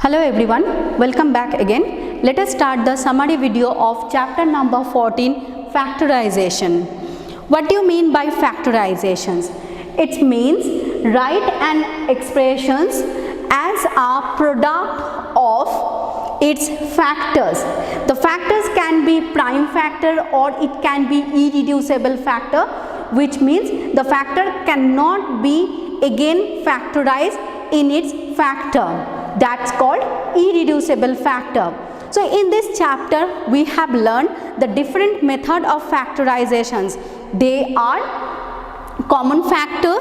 Hello everyone, welcome back again. Let us start the summary video of chapter number 14, factorization. What do you mean by factorizations? It means write an expressions as a product of its factors. The factors can be prime factor or it can be irreducible factor, which means the factor cannot be again factorized in its factor. That's called irreducible factor. So in this chapter we have learned the different method of factorizations. They are common factor,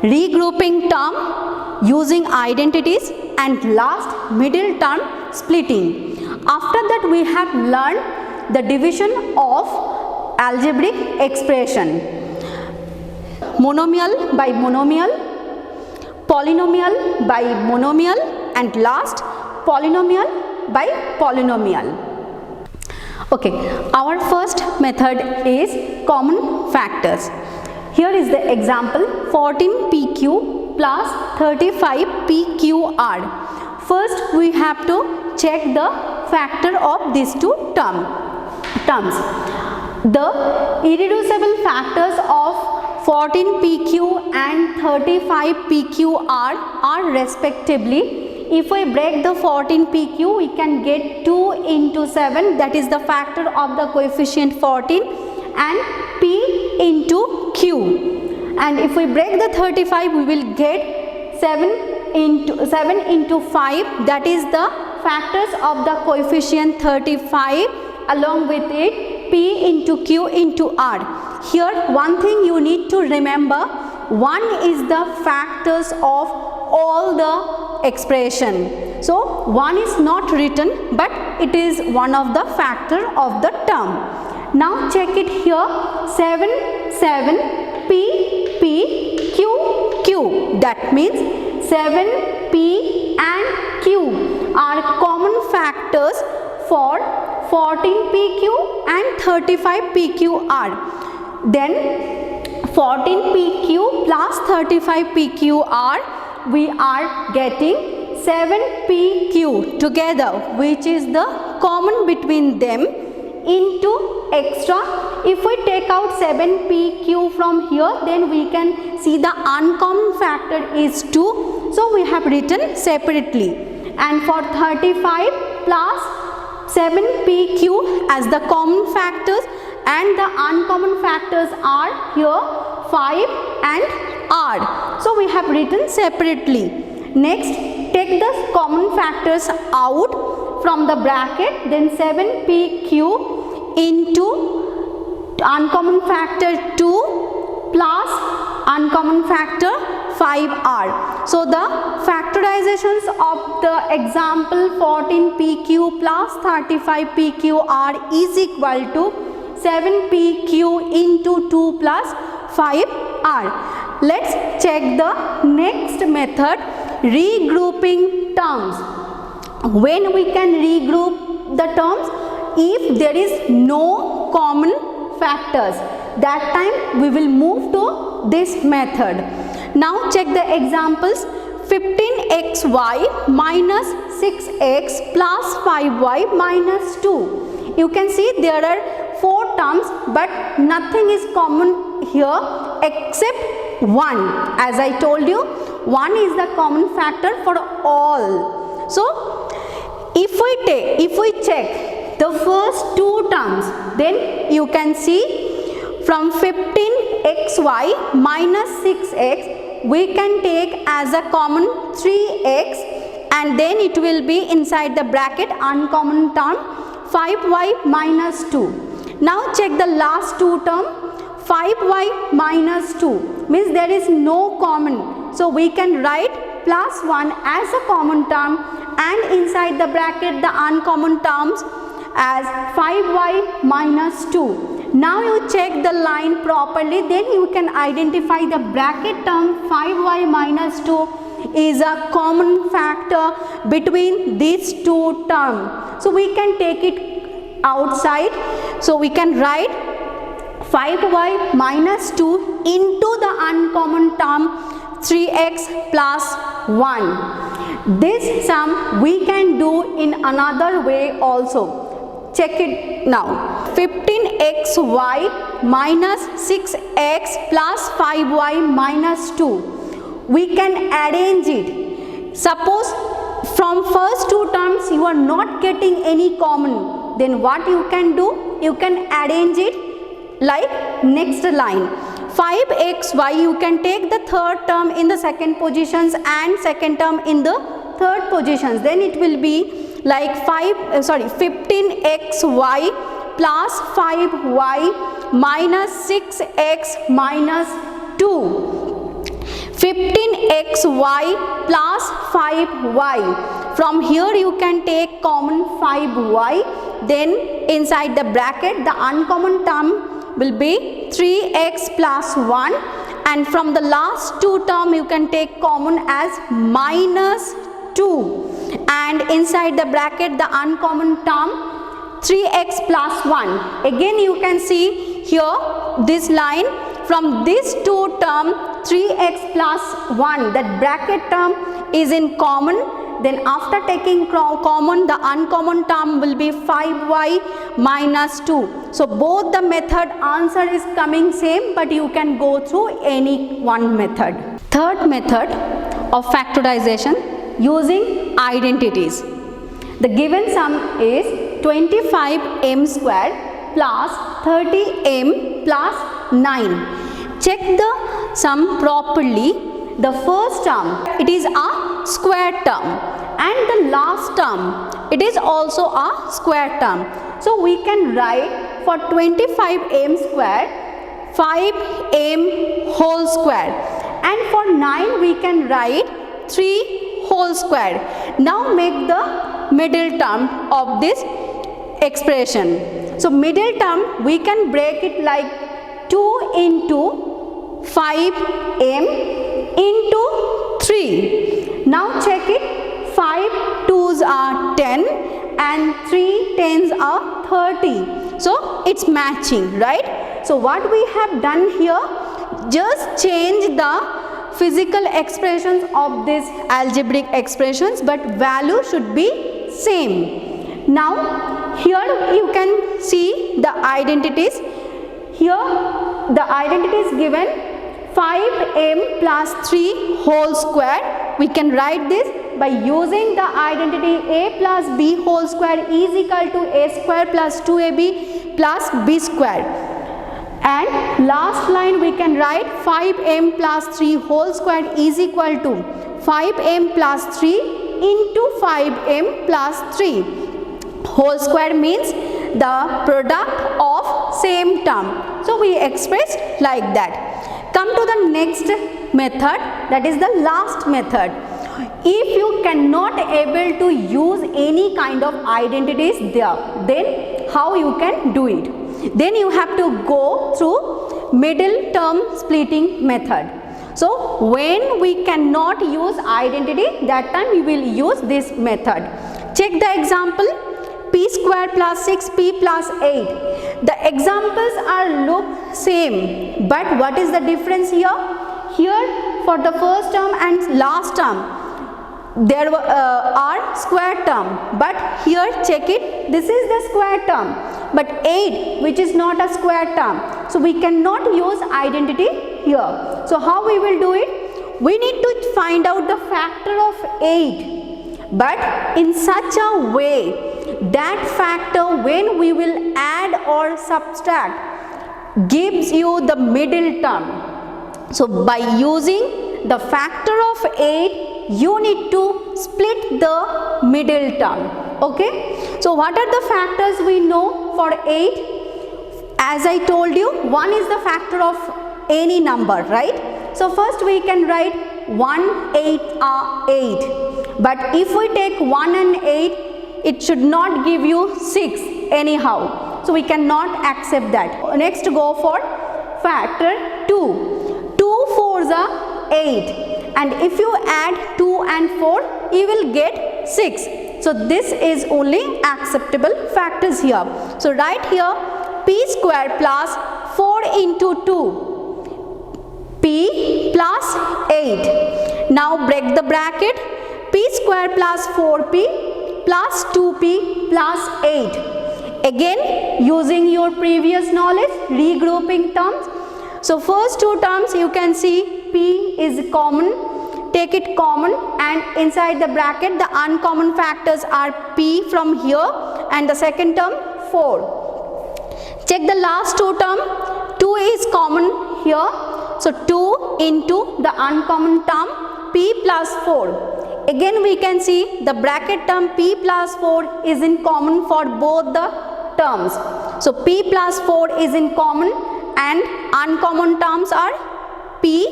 regrouping term, using identities, and last middle term splitting. After that we have learned the division of algebraic expression. Monomial by monomial, polynomial by monomial, and last polynomial by polynomial. Okay, our first method is common factors. Here is the example 14pq plus 35pqr. First we have to check the factor of these two terms. The irreducible factors of 14pq and 35pqr are respectively, if we break the 14pq we can get 2 into 7, that is the factor of the coefficient 14, and p into q, and if we break the 35 we will get 7 into 5, that is the factors of the coefficient 35, along with it p into q into r. Here one thing you need to remember, 1 is the factors of all the expression. So 1 is not written, but it is one of the factor of the term. Now check it here, 7 p q q, that means 7 p and q are common factors for 14pq and 35pqr. Then 14pq plus 35pqr, we are getting 7pq together, which is the common between them, into extra. If we take out 7pq from here, then we can see the uncommon factor is 2, so we have written separately. And for 35 plus 7pq as the common factors, and the uncommon factors are here 5 and r, so we have written separately. Next, take the common factors out from the bracket, then 7pq into uncommon factor 2 plus uncommon factor 5r. So the factorizations of the example 14pq plus 35pqr is equal to 7pq into 2 plus 5r. Let's check the next method, regrouping terms. When we can regroup the terms? If there is no common factors, that time we will move to this method. Now check the examples, 15xy minus 6x plus 5y minus 2. You can see there are 4 terms, but nothing is common here except 1. As I told you, 1 is the common factor for all. So if we check the first 2 terms, then you can see from 15xy minus 6x we can take as a common 3x, and then it will be inside the bracket uncommon term 5y minus 2. Now check the last 2 term, 5y minus 2 means there is no common, so we can write plus 1 as a common term, and inside the bracket the uncommon terms as 5y minus 2. Now you check the line properly, then you can identify the bracket term 5y minus 2 is a common factor between these 2 terms. So we can take it outside, so we can write 5y minus 2 into the uncommon term 3x plus 1. This sum we can do in another way also. Check it now. 15xy minus 6x plus 5y minus 2. We can arrange it. Suppose from first two terms you are not getting any common, then what you can do? You can arrange it like next line. 5xy, you can take the third term in the second positions and second term in the third positions. Then it will be like 15xy plus 5y minus 6x minus 2. 15xy plus 5y. From here you can take common 5y. Then inside the bracket the uncommon term will be 3x plus 1. And from the last two term you can take common as minus 2. And inside the bracket the uncommon term 3x plus 1. Again you can see here this line. From this two term 3x plus 1, that bracket term is in common. Then after taking common, the uncommon term will be 5y minus 2. So both the method answer is coming same, but you can go through any one method. Third method of factorization using identities. The given sum is 25m squared plus 30m plus 9. Check the sum properly. The first term, it is a square term, and the last term, it is also a square term. So we can write for 25m squared 5m whole square, and for 9 we can write 3 whole square. Now make the middle term of this expression. So middle term we can break it like 2 into 5m into 3. Now check it. 5 2s are 10 and 3 10s are 30. So it's matching, right? So what we have done here, just change the physical expressions of these algebraic expressions, but value should be same. Now here you can see the identities. Here the identity is given 5m plus 3 whole square. We can write this by using the identity a plus b whole square is equal to a square plus 2ab plus b square. And last line we can write 5m plus 3 whole square is equal to 5m plus 3 into 5m plus 3. Whole square means the product of same term. So we expressed like that. Come to the next method, that is the last method. If you cannot able to use any kind of identities there, then how you can do it? Then you have to go through middle term splitting method. So when we cannot use identity, that time we will use this method. Check the example. P square plus 6p plus 8. The examples are look same, but what is the difference here? Here for the first term and last term there are square term, but here check it, this is the square term, but 8 which is not a square term, so we cannot use identity here. So how we will do it? We need to find out the factor of 8, but in such a way that factor when we will add or subtract gives you the middle term. So by using the factor of 8, you need to split the middle term. Okay. So what are the factors we know for 8? As I told you, 1 is the factor of any number, right? So first we can write 1, 8 are 8. But if we take 1 and 8, it should not give you 6 anyhow. So we cannot accept that. Next go for factor 2. 2 4s are 8. And if you add 2 and 4, you will get 6. So this is only acceptable factors here. So write here p square plus 4 into 2. P plus 8. Now break the bracket. p square plus 4p plus 2p plus 8. Again, using your previous knowledge, regrouping terms. So first two terms you can see p is common, take it common, and inside the bracket the uncommon factors are p from here, and the second term 4. Check the last two term, 2 is common here, so 2 into the uncommon term p plus 4. Again we can see the bracket term p plus 4 is in common for both the terms. So p plus 4 is in common and uncommon terms are p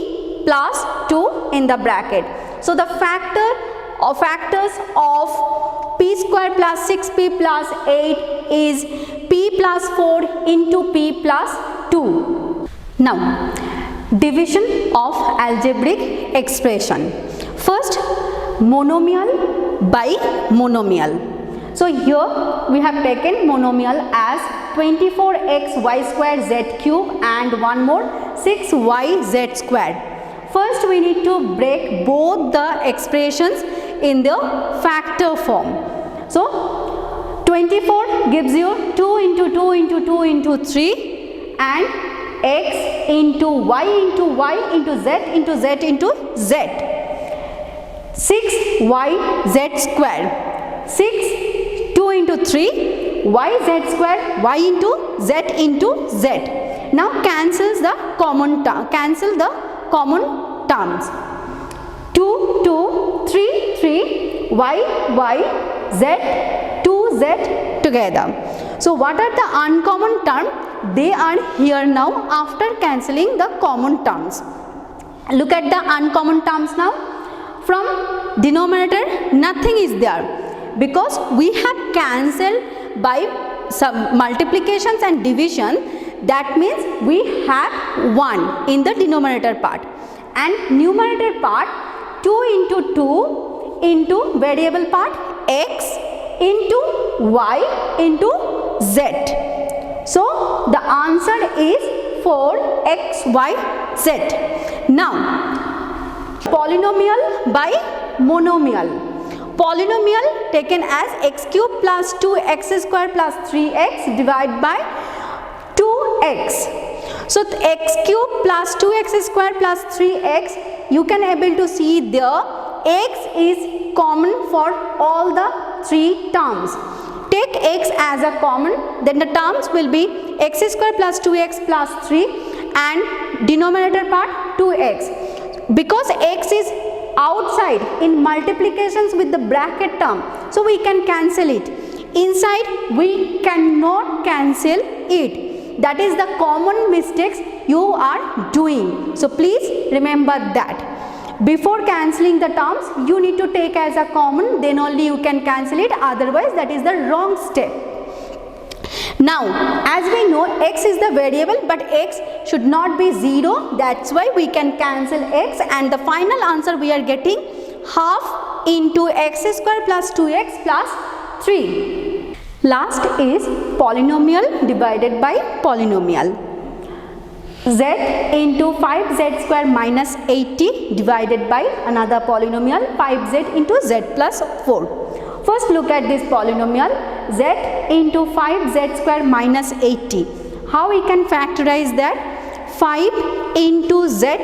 plus 2 in the bracket. So the factors of p square plus 6p plus 8 is p plus 4 into p plus 2. Now, division of algebraic expression. First, monomial by monomial. So here we have taken monomial as 24x y square z cube and one more 6y z squared. First we need to break both the expressions in the factor form. So 24 gives you 2 into 2 into 2 into 3 and x into y into z into z into z. 6y z square. 6 2 into 3 y z square y into z. Now cancel the common terms. 2 2 3 3 y z 2z together. So what are the uncommon terms? They are here now after cancelling the common terms. Look at the uncommon terms now. From denominator nothing is there, because we have cancelled by some multiplications and division. That means we have 1 in the denominator part, and numerator part 2 into 2 into variable part x into y into z. So the answer is 4xyz. Now polynomial by monomial. Polynomial taken as x cube plus 2x square plus 3x divided by 2x. So x cube plus 2x square plus 3x, you can able to see there x is common for all the three terms. Take x as a common, then the terms will be x square plus 2x plus 3 and denominator part 2x. Because x is outside in multiplications with the bracket term, so we can cancel it. Inside we cannot cancel it. That is the common mistakes you are doing. So please remember that. Before cancelling the terms, you need to take as a common, then only you can cancel it, otherwise that is the wrong step. Now, as we know, x is the variable, but x should not be 0. That's why we can cancel x, and the final answer we are getting half into x square plus 2x plus 3. Last is polynomial divided by polynomial. Z into 5z square minus 80 divided by another polynomial 5z into z plus 4. First look at this polynomial z into 5z square minus 80. How we can factorize that? 5 into z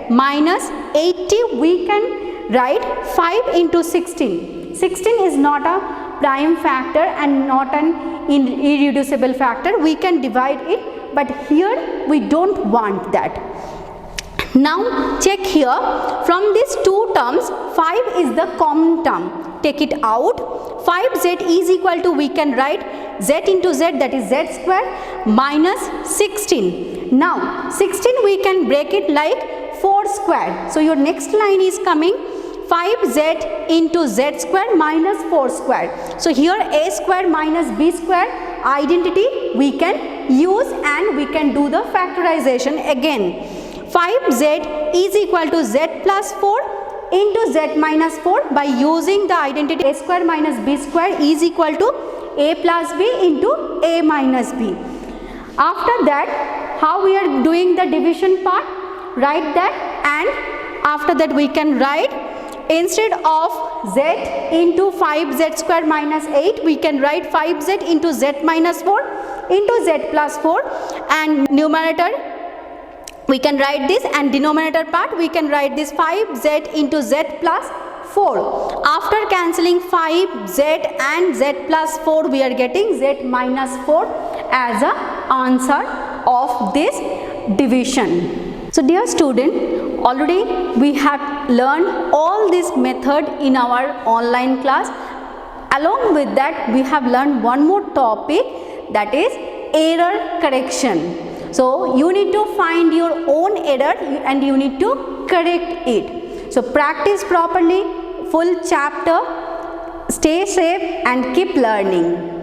minus 80, we can write 5 into 16. 16 is not a prime factor and not an irreducible factor. We can divide it, but here we don't want that. Now check here, from these two terms 5 is the common term. Take it out. 5z is equal to, we can write z into z, that is z square minus 16. Now 16 we can break it like 4 square. So your next line is coming 5z into z square minus 4 square. So here a square minus b square identity we can use, and we can do the factorization again. 5z is equal to z plus 4 into z minus 4 by using the identity a square minus b square is equal to a plus b into a minus b. After that, how we are doing the division part? Write that, and after that we can write instead of z into 5z square minus 8, we can write 5z into z minus 4 into z plus 4, and numerator we can write this, and denominator part we can write this 5z into z plus 4. After cancelling 5z and z plus 4, we are getting z minus 4 as a answer of this division. So dear student, already we have learned all this method in our online class. Along with that, we have learned one more topic, that is error correction. So you need to find your own error and you need to correct it. So practice properly full chapter. Stay safe and keep learning.